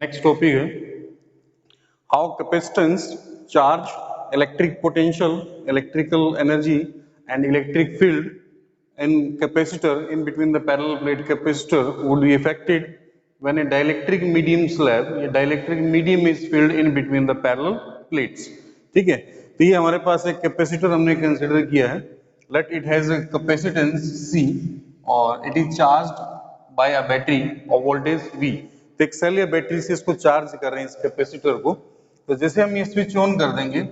Next topic है how capacitance charge electric potential electrical energy and electric field in capacitor in between the parallel plate capacitor would be affected when a dielectric medium slab या dielectric medium is filled in between the parallel plates. ठीक है, तो ये हमारे पास एक capacitor हमने consider किया है. Let it has a capacitance C और it is charged by a battery of voltage V. तो एक सेल या बैटरी से इसको चार्ज कर रहे हैं इस कैपेसिटर को. तो जैसे हम ये स्विच ऑन कर देंगे,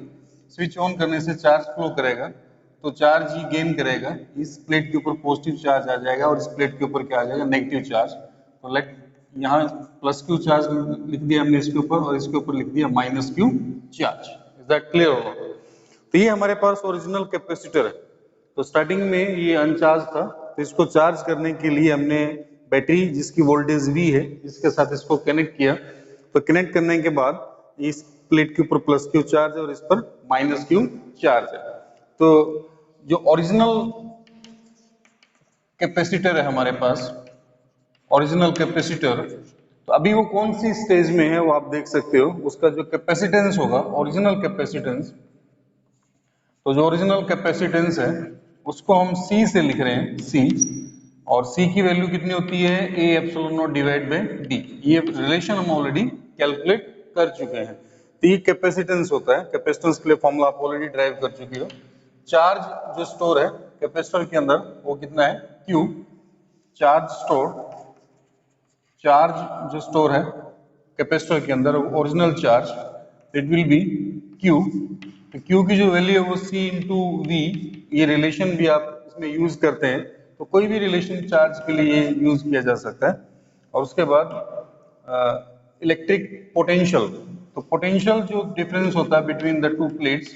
स्विच ऑन करने से चार्ज फ्लो करेगा, तो चार्ज ही गेन करेगा. इस प्लेट के ऊपर पॉजिटिव चार्ज आ जाएगा और इस प्लेट के ऊपर क्या आ जाएगा, नेगेटिव चार्ज. तो लेट यहाँ प्लस क्यू चार्ज लिख दिया हमने इसके ऊपर और इसके ऊपर लिख दिया minus Q charge. Is that clear हो? तो ये हमारे पास ओरिजिनल कैपेसिटर है. तो स्टार्टिंग में ये अनचार्ज था, तो इसको चार्ज करने के लिए हमने बैटरी जिसकी वोल्टेज V है इसके साथ इसको कनेक्ट किया. तो कनेक्ट करने के बाद इस प्लेट के ऊपर प्लस क्यू चार्ज है और इस पर माइनस क्यू चार्ज है. तो जो ओरिजिनल कैपेसिटर है हमारे पास, ओरिजिनल कैपेसिटर, तो अभी वो कौन सी स्टेज में है वो आप देख सकते हो. उसका जो कैपेसिटेंस होगा ओरिजिनल कैपेसिटेंस, तो जो ओरिजिनल कैपेसिटेंस है उसको हम C से लिख रहे हैं, C. और C की वैल्यू कितनी होती है, A epsilon not divide by D. ये रिलेशन हम ऑलरेडी कैलकुलेट कर चुके हैं. तो ये कैपेसिटेंस होता है. कैपेसिटेंस के लिए फॉर्मूला आप ऑलरेडी ड्राइव कर चुके हो. चार्ज जो स्टोर है कैपेसिटर के अंदर वो कितना है, Q. चार्ज स्टोर, चार्ज जो स्टोर है कैपेसिटर के अंदर original charge, it will B Q. तो Q की जो वैल्यू है वो C इंटू V. ये रिलेशन भी आप इसमें यूज करते हैं, तो कोई भी रिलेशन चार्ज के लिए यूज किया जा सकता है. और उसके बाद इलेक्ट्रिक पोटेंशियल, तो पोटेंशियल जो डिफरेंस होता है बिटवीन द टू प्लेट्स,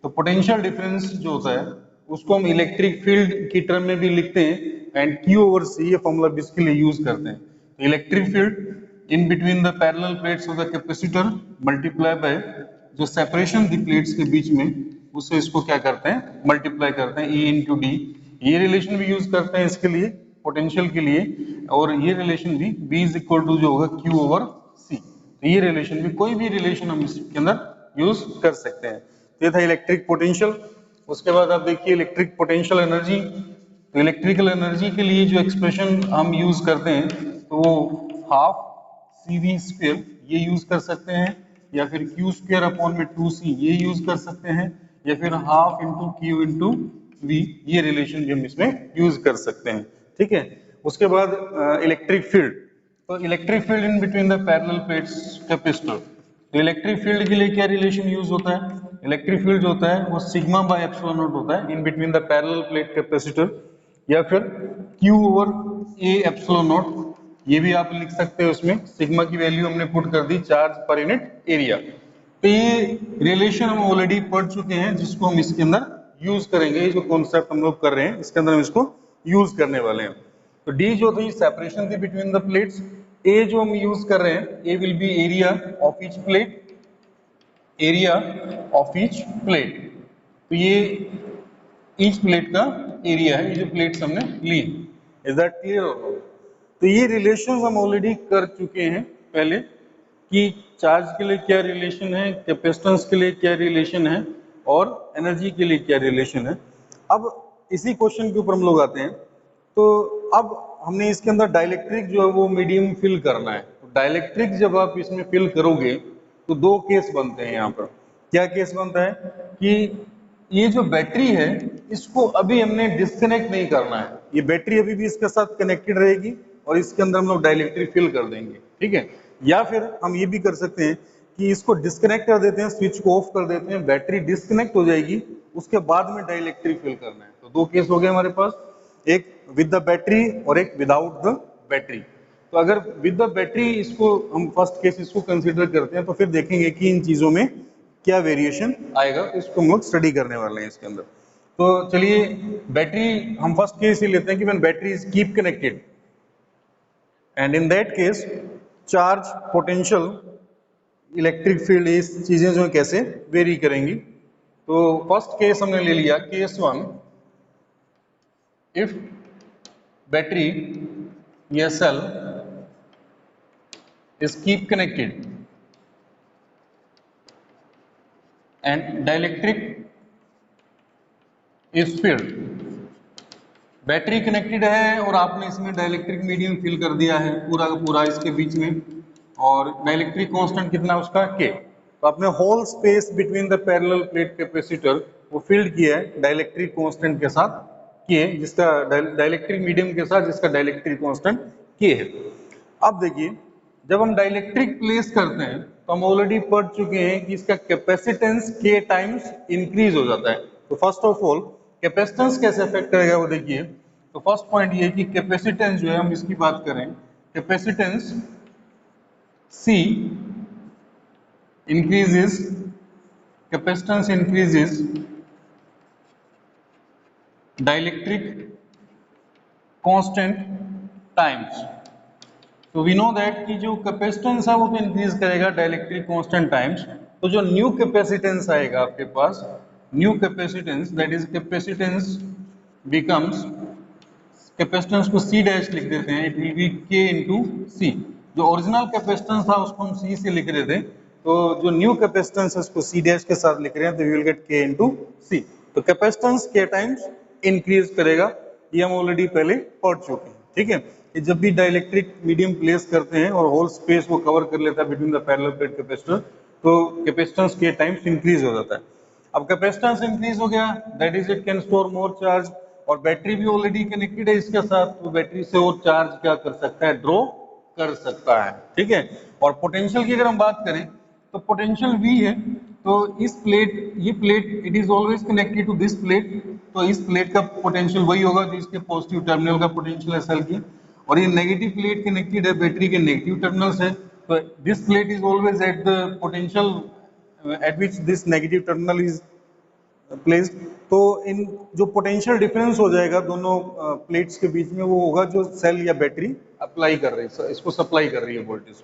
तो पोटेंशियल डिफरेंस जो होता है उसको हम इलेक्ट्रिक फील्ड की टर्म में भी लिखते हैं एंड Q ओवर C ये फॉर्मूला भी इसके लिए यूज करते हैं. तो electric field in between the parallel plates of the capacitor multiply by जो सेपरेशन दी प्लेट्स के बीच में, उससे इसको क्या करते हैं, मल्टीप्लाई करते हैं, E इंटू डी. ये रिलेशन भी यूज करते हैं इसके लिए पोटेंशियल के लिए. और ये रिलेशन भी B इज इक्वल टू जो होगा Q ओवर C. तो ये रिलेशन भी, कोई भी रिलेशन हम इसके अंदर यूज कर सकते हैं. ये था इलेक्ट्रिक पोटेंशियल. उसके बाद आप देखिए इलेक्ट्रिक पोटेंशियल एनर्जी. तो इलेक्ट्रिकल एनर्जी के लिए जो एक्सप्रेशन हम यूज करते हैं तो वो हाफ CV स्क्वायर ये यूज कर सकते हैं, या फिर Q स्क्वायर अपॉन में 2C ये यूज कर सकते हैं, या फिर half into Q into V ये रिलेशन भी हम इसमें यूज कर सकते हैं. ठीक है. उसके बाद इलेक्ट्रिक फील्ड, तो electric field in between the parallel plates capacitor. तो इलेक्ट्रिक फील्ड के लिए क्या रिलेशन यूज होता है, इलेक्ट्रिक फील्ड जो होता है वो सिग्मा बाय एप्सिलॉन नॉट होता है in between the parallel plate capacitor, या फिर Q over A epsilon not ये भी आप लिख सकते हो. उसमें सिग्मा की वैल्यू हमने पुट कर the charge per unit area. तो ये रिलेशन हम ऑलरेडी पढ़ चुके हैं जिसको हम इसके अंदर यूज करेंगे. ये जो कॉन्सेप्ट हम लोग कर रहे हैं इसके अंदर हम इसको यूज करने वाले हैं. तो D जो थी सेपरेशन थी बिटवीन द प्लेट्स. A जो हम यूज कर रहे हैं A will be area of each plate, area of each plate. तो ये ईच प्लेट का एरिया है, ये जो प्लेट्स हमने ली. Is that clear? तो ये रिलेशंस हम ऑलरेडी कर चुके हैं पहले कि चार्ज के लिए क्या रिलेशन है, कैपेसिटेंस के लिए क्या रिलेशन है और एनर्जी के लिए क्या रिलेशन है. अब इसी क्वेश्चन के ऊपर हम लोग आते हैं. तो अब हमने इसके अंदर डाइलेक्ट्रिक जो है वो मीडियम फिल करना है. तो डाइलेक्ट्रिक जब आप इसमें फिल करोगे तो दो केस बनते हैं यहाँ पर. क्या केस बनता है कि ये जो बैटरी है इसको अभी हमने डिस्कनेक्ट नहीं करना है. ये बैटरी अभी भी इसके साथ कनेक्टेड रहेगी और इसके अंदर हम लोग डाइलेक्ट्रिक फिल कर देंगे. ठीक है. या फिर हम ये भी कर सकते हैं कि इसको डिस्कनेक्ट कर देते हैं, स्विच को ऑफ कर देते हैं, बैटरी डिस्कनेक्ट हो जाएगी, उसके बाद में डाइलेक्ट्रिक फिल करना है. तो दो केस हो गए हमारे पास, एक विद द बैटरी और एक विदाउट द बैटरी. तो अगर विद द बैटरी इसको हम फर्स्ट केस इसको कंसीडर करते हैं तो फिर देखेंगे कि इन चीजों में क्या वेरिएशन आएगा. इसको हम लोग स्टडी करने वाले हैं इसके अंदर. तो चलिए बैटरी हम फर्स्ट केस ही लेते हैं कि when battery is keep connected and in that case charge potential electric field इस चीजें जो है कैसे वेरी करेंगी. तो फर्स्ट केस हमने ले लिया केस 1. इफ बैटरी या cell is keep connected and dielectric is filled. Battery connected है और आपने इसमें डाइलेक्ट्रिक मीडियम फिल कर दिया है पूरा का पूरा इसके बीच में, और डाइलेक्ट्रिक कांस्टेंट कितना उसका के। तो आपने whole space between the parallel plate capacitor वो फिल्ड किया है डाइलेक्ट्रिक कांस्टेंट के साथ के, जिसका डाइलेक्ट्रिक मीडियम के साथ जिसका डाइलेक्ट्रिक कांस्टेंट के है। अब देखिए जब हम डाइलेक्ट्रिक प्लेस करते हैं तो हम ऑलरेडी पढ़ चुके हैं कि इसका कैपेसिटेंस के टाइम्स इंक्रीज हो जाता है। तो फर्स्ट ऑफ ऑल कैपेसिटेंस कैसे अफेक्ट करेगा वो देखिए। तो फर्स्ट पॉइंट ये है कि कैपेसिटेंस जो है हम इसकी बात करें, capacitance C increases, capacitance increases dielectric constant times। तो वी नो दैट कि जो कैपेसिटेंस है वो तो इंक्रीज करेगा डाइलेक्ट्रिक कांस्टेंट टाइम्स। तो जो न्यू कैपेसिटेंस आएगा आपके पास, new capacitance that is capacitance becomes, capacitance को C डैश लिख देते हैं, it will be K into C। जो ओरिजिनल कैपेसिटेंस था उसको हम C से लिख रहे थे, तो जो न्यू कैपेसिटेंस है उसको C डैश के साथ लिख रहे हैं, तो we will get K into C। तो कैपेसिटेंस K टाइम्स इंक्रीज करेगा, ये हम ऑलरेडी पहले पढ़ चुके हैं। ठीक है, ये जब भी डाइलेक्ट्रिक मीडियम प्लेस करते हैं और होल स्पेस वो कवर कर लेता है between the parallel plate capacitor, तो कैपेसिटेंस K टाइम्स इंक्रीज हो जाता है। अब कैपेसिटेंस इंक्रीज हो गया, that is it can store more charge, और बैटरी भी ऑलरेडी कनेक्टेड है इसके साथ, तो बैटरी से वो चार्ज क्या कर सकता है, ड्रॉ कर सकता है। ठीक है, और पोटेंशियल की अगर हम बात करें तो पोटेंशियल V है, तो इस प्लेट, ये plate it is always connected to this plate, तो इस प्लेट का पोटेंशियल वही होगा जो इसके पॉजिटिव टर्मिनल का पोटेंशियल है सेल की, और ये नेगेटिव प्लेट कनेक्टेड है बैटरी के नेगेटिव टर्मिनल से, तो this plate is always at the potential at which this negative terminal is placed. तो इन जो पोटेंशियल डिफरेंस हो जाएगा दोनों प्लेट्स के बीच में, वो होगा जो सेल या बैटरी अप्लाई कर रही है, इसको सप्लाई कर रही है वोल्टेज।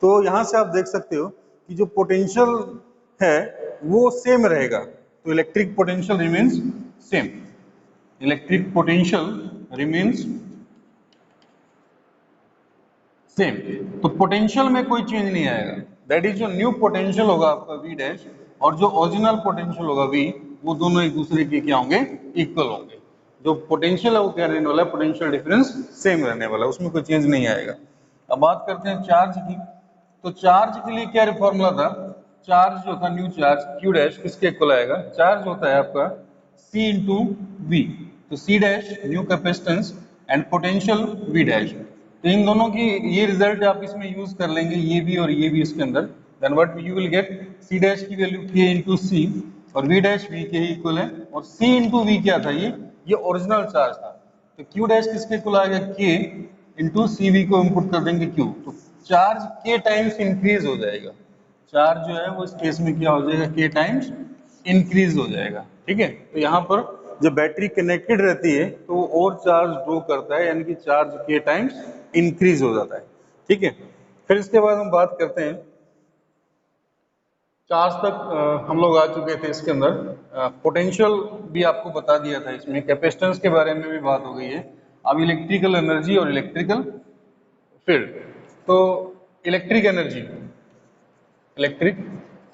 तो यहाँ से आप देख सकते हो कि जो पोटेंशियल है वो सेम रहेगा, तो electric potential remains same, electric potential remains same. तो पोटेंशियल में कोई चेंज नहीं आएगा, दैट इज जो न्यू पोटेंशियल होगा आपका V डैश और जो ओरिजिनल पोटेंशियल होगा V, वो दोनों एक दूसरे के क्या होंगे, इक्वल होंगे। जो पोटेंशियल है वो क्या रहने वाला है, पोटेंशियल डिफरेंस सेम रहने वाला है, उसमें कोई चेंज नहीं आएगा। अब बात करते हैं चार्ज की। तो चार्ज के लिए क्या फॉर्मूला था, चार्ज जो था न्यू चार्ज Q डैश किसके इक्वल आएगा, चार्ज होता है आपका C इंटू V, तो C dash new capacitance and potential V dash. तो इन दोनों की ये रिजल्ट आप इसमें यूज कर लेंगे, ये भी और ये भी इसके अंदर, then what you will get, C dash की वैल्यू K इंटू C और V डैश V के ही इक्वल है, और C इंटू V क्या था, ये ओरिजिनल चार्ज था, तो Q डैश किसके इक्वल आ गया, K इंटू CV को इनपुट कर देंगे Q, तो चार्ज K टाइम्स इंक्रीज हो जाएगा, चार्ज जो है वो इस केस में क्या हो जाएगा, K टाइम्स इंक्रीज हो जाएगा। ठीक है, तो यहाँ पर जब बैटरी कनेक्टेड रहती है तो वो और चार्ज ड्रॉ करता है, यानी कि चार्ज K टाइम्स इंक्रीज हो जाता है। ठीक है, फिर इसके बाद हम बात करते हैं चार्ज तक हम लोग आ चुके थे, इसके अंदर पोटेंशियल भी आपको बता दिया था, इसमें कैपेसिटेंस के बारे में भी बात हो गई है। अब इलेक्ट्रिकल एनर्जी और इलेक्ट्रिकल फील्ड। तो electric energy, electric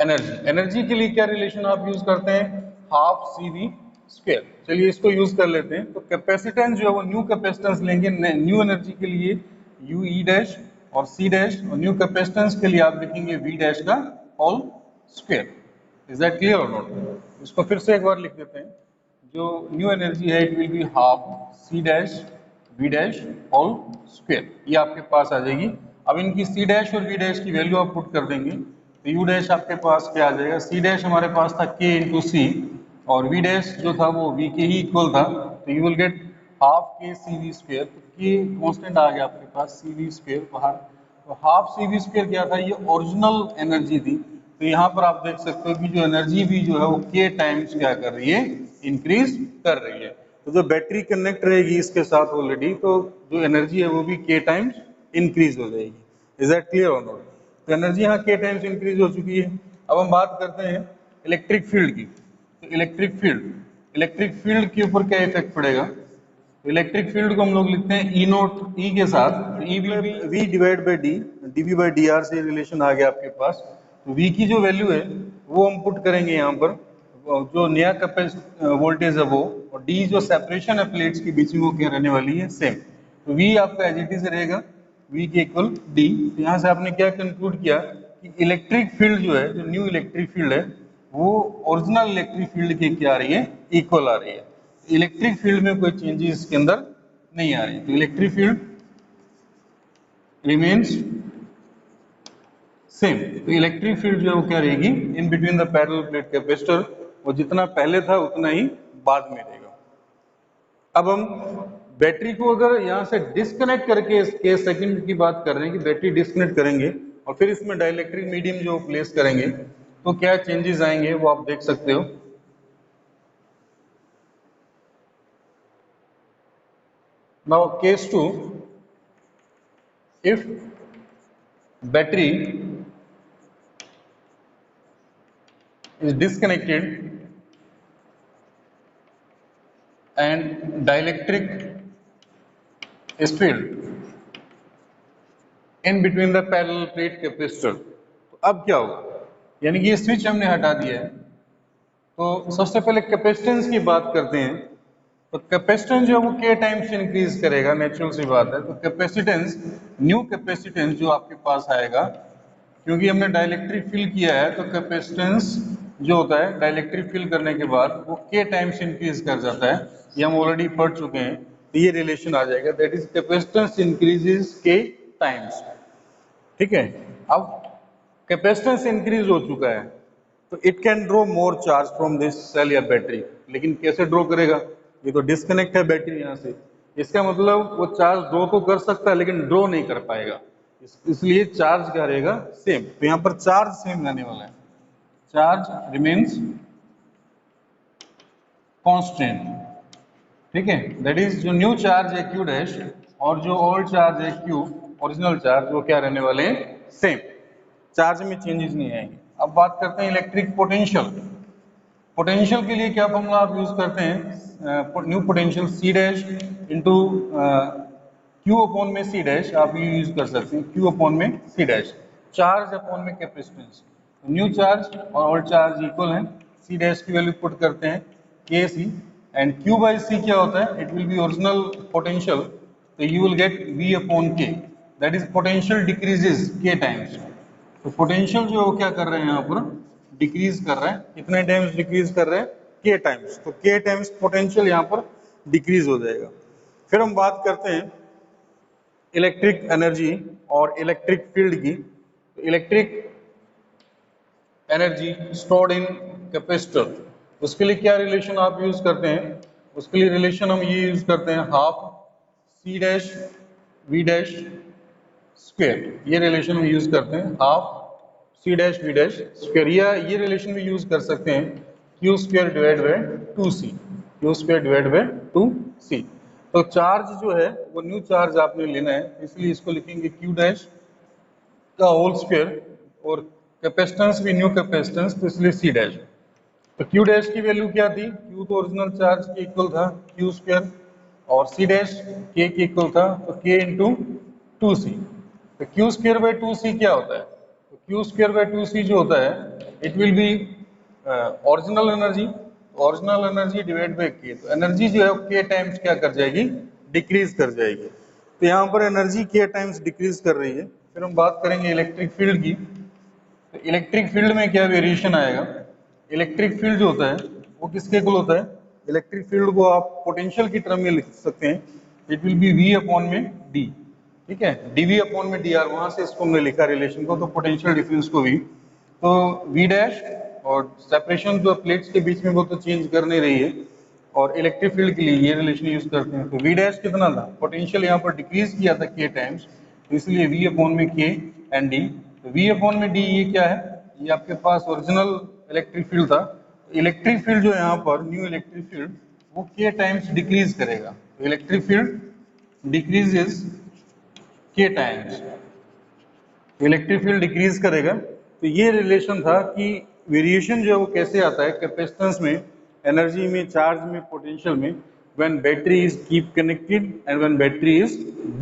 energy, energy के लिए क्या रिलेशन आप यूज करते हैं, हाफ CV स्क्वायर। चलिए इसको यूज कर लेते हैं। तो कैपेसिटेंस जो है वो न्यू कैपेसिटेंस लेंगे, न्यू एनर्जी के लिए UE डैश और C डैश, और न्यू कैपेसिटेंस के लिए आप लिखेंगे V डैश का whole square. Is that clear और नॉट? इसको फिर से एक बार लिख देते हैं, जो न्यू एनर्जी है it will be half C dash V dash whole square, ये आपके पास आ जाएगी। अब इनकी C डैश और V डैश की वैल्यू आप पुट कर देंगे, तो U डैश आपके पास क्या आ जाएगा, C डैश हमारे पास था K इंटू C और V डैश जो था वो V के ही इक्वल था, तो you will gate half K CV square. तो K कांस्टेंट आ गया आपके पास, CV स्क्वायर बाहर, तो हाफ CV स्क्वायर क्या था, ये ओरिजिनल एनर्जी थी। तो यहाँ पर आप देख सकते हो कि जो एनर्जी भी जो है वो K टाइम्स क्या कर रही है, इंक्रीज कर रही है। तो जो बैटरी कनेक्ट रहेगी इसके साथ ऑलरेडी, तो जो एनर्जी है वो भी K टाइम्स इंक्रीज हो जाएगी। इज दैट क्लियर और नॉट? तो एनर्जी यहाँ K टाइम्स इंक्रीज हो चुकी है। अब हम बात करते हैं इलेक्ट्रिक फील्ड की। तो इलेक्ट्रिक फील्ड, इलेक्ट्रिक फील्ड के ऊपर क्या इफेक्ट पड़ेगा, इलेक्ट्रिक फील्ड को हम लोग लिखते हैं ई नोट ई के साथ, E will be V divide by D, DV by D R से रिलेशन आ गया आपके पास। तो वी की जो वैल्यू है वो हम पुट करेंगे यहाँ पर, जो नया वोल्टेज है वो, और डी जो सेपरेशन है प्लेट्स के बीच में वो क्या रहने वाली है, सेम। तो वी आपका एज इट इज रहेगा वी के इक्वल डी। तो यहाँ से आपने क्या कंक्लूड किया कि इलेक्ट्रिक फील्ड जो है, जो न्यू इलेक्ट्रिक फील्ड है, वो ओरिजिनल इलेक्ट्रिक फील्ड के क्या आ रही है, इक्वल आ रही है। इलेक्ट्रिक फील्ड में कोई चेंजेस इसके अंदर नहीं आ रही, तो इलेक्ट्रिक फील्ड रिमेन्स सेम। तो इलेक्ट्रिक फील्ड जो है वो क्या रहेगी, in between the parallel plate capacitor, वो जितना पहले था उतना ही बाद में रहेगा। अब हम बैटरी को अगर यहाँ से डिस्कनेक्ट करके इसके सेकंड की बात कर रहे हैं कि बैटरी डिस्कनेक्ट करेंगे और फिर इसमें डाइलेक्ट्रिक मीडियम जो प्लेस करेंगे तो क्या चेंजेस आएंगे वो आप देख सकते हो। Now case 2, if battery is disconnected and dielectric is filled in between the parallel plate capacitor, तो अब क्या होगा, यानी कि ये स्विच हमने हटा दिया है। तो सबसे पहले कैपेसिटेंस की बात करते हैं। तो कैपेसिटेंस जो है वो के टाइम्स इंक्रीज करेगा, नेचुरल सी बात है। तो कैपेसिटेंस, न्यू कैपेसिटेंस जो आपके पास आएगा, क्योंकि हमने डाइलेक्ट्रिक फिल किया है, तो कैपेसिटेंस जो होता है डाइलेक्ट्रिक फिल करने के बाद वो के टाइम्स इंक्रीज कर जाता है। ये हम ऑलरेडी पढ़ चुके हैं, तो ये रिलेशन आ जाएगा, दैट इज कैपेसिटेंस इंक्रीजेस के टाइम्स। ठीक है, अब कैपेसिटेंस इंक्रीज हो चुका है तो it can draw more charge from this cell या बैटरी। लेकिन कैसे ड्रॉ करेगा, ये तो डिस्कनेक्ट है बैटरी यहाँ से, इसका मतलब वो चार्ज ड्रॉ तो कर सकता है लेकिन ड्रॉ नहीं कर पाएगा, इसलिए चार्ज क्या रहेगा, सेम। तो यहाँ पर चार्ज सेम रहने वाला है, चार्ज रिमेन्स कांस्टेंट। ठीक है, दैट इज जो न्यू चार्ज है क्यू डैश और जो ओल्ड चार्ज है क्यू, ओरिजिनल चार्ज, वो क्या रहने वाले हैं, सेम। चार्ज में चेंजेस नहीं आएंगे। अब बात करते हैं इलेक्ट्रिक पोटेंशियल। पोटेंशियल के लिए क्या फॉर्मूला आप यूज करते हैं, new potential C dash into Q upon में सी डैश, आप ये यूज कर सकते हैं, क्यू अपॉन में सी डैश, चार्ज अपॉन में कैपेसिटेंस। न्यू चार्ज और ओल्ड चार्ज इक्वल हैं, सी डैश की वैल्यू पुट करते हैं K C, and Q by C क्या होता है, it will be original potential, तो you will get V upon K, that is potential decreases K times. तो पोटेंशियल जो है वो क्या कर रहे हैं यहाँ पर, डिक्रीज कर रहे हैं। कितने टाइम्स डिक्रीज कर रहे हैं, के टाइम्स। तो के टाइम्स पोटेंशियल यहाँ पर डिक्रीज हो जाएगा। फिर हम बात करते हैं इलेक्ट्रिक एनर्जी और इलेक्ट्रिक फील्ड की। तो electric energy stored in capacitor, उसके लिए क्या रिलेशन आप यूज करते हैं, उसके लिए रिलेशन हम ये यूज करते हैं, half C dash V dash square. ये रिलेशन हम यूज करते हैं, half C dash V dash square, या ये रिलेशन भी यूज कर सकते हैं Q square divide by 2c, Q square divide by 2c। तो चार्ज जो है वो न्यू चार्ज आपने लेना है, इसलिए इसको लिखेंगे क्यू डैश का होल स्क्वायर, और कैपेसिटेंस भी न्यू कैपेसिटेंस, तो इसलिए सी डैश। तो क्यू डैश की वैल्यू क्या थी, क्यू तो ओरिजिनल चार्ज के इक्वल था क्यू स्क्वायर, और सी डैश के इक्वल था, तो के इंटू 2c। तो क्यू स्क्वायर बाय 2c क्या होता है, तो क्यू स्क्वायर बाय 2c जो होता है, it will be original energy, original energy divide by के। तो एनर्जी जो है के टाइम्स क्या कर जाएगी, डिक्रीज कर जाएगी। तो यहाँ पर एनर्जी के टाइम्स डिक्रीज कर रही है। फिर हम बात करेंगे इलेक्ट्रिक फील्ड की। तो इलेक्ट्रिक फील्ड में क्या वेरिएशन आएगा, इलेक्ट्रिक फील्ड जो होता है वो किसके इक्वल होता है, इलेक्ट्रिक फील्ड को आप पोटेंशियल की टर्म में लिख सकते हैं, it will be V upon में डी। ठीक है, डीवी अपॉन में डी आर, वहां से इसको हमने लिखा रिलेशन को, तो पोटेंशियल डिफरेंस को भी, तो वी डैश, और सेपरेशन जो प्लेट्स के बीच में वो तो चेंज कर नहीं रही है, और इलेक्ट्रिक फील्ड के लिए ये रिलेशन यूज करते हैं। तो वी डैश कितना था, पोटेंशियल यहाँ पर डिक्रीज किया था के टाइम्स, तो इसलिए वी अपॉन में के एंड डी। तो वी अपॉन में डी ये क्या है, ये आपके पास ओरिजिनल इलेक्ट्रिक फील्ड था। इलेक्ट्रिक फील्ड जो है यहाँ पर न्यू इलेक्ट्रिक फील्ड, वो के टाइम्स डिक्रीज करेगा। तो electric field decreases K times, electric field decrease करेगा। तो ये रिलेशन था कि वेरिएशन जो है वो कैसे आता है कैपेसिटेंस में, एनर्जी में, चार्ज में, पोटेंशियल में, when battery is keep connected and when battery is disconnected.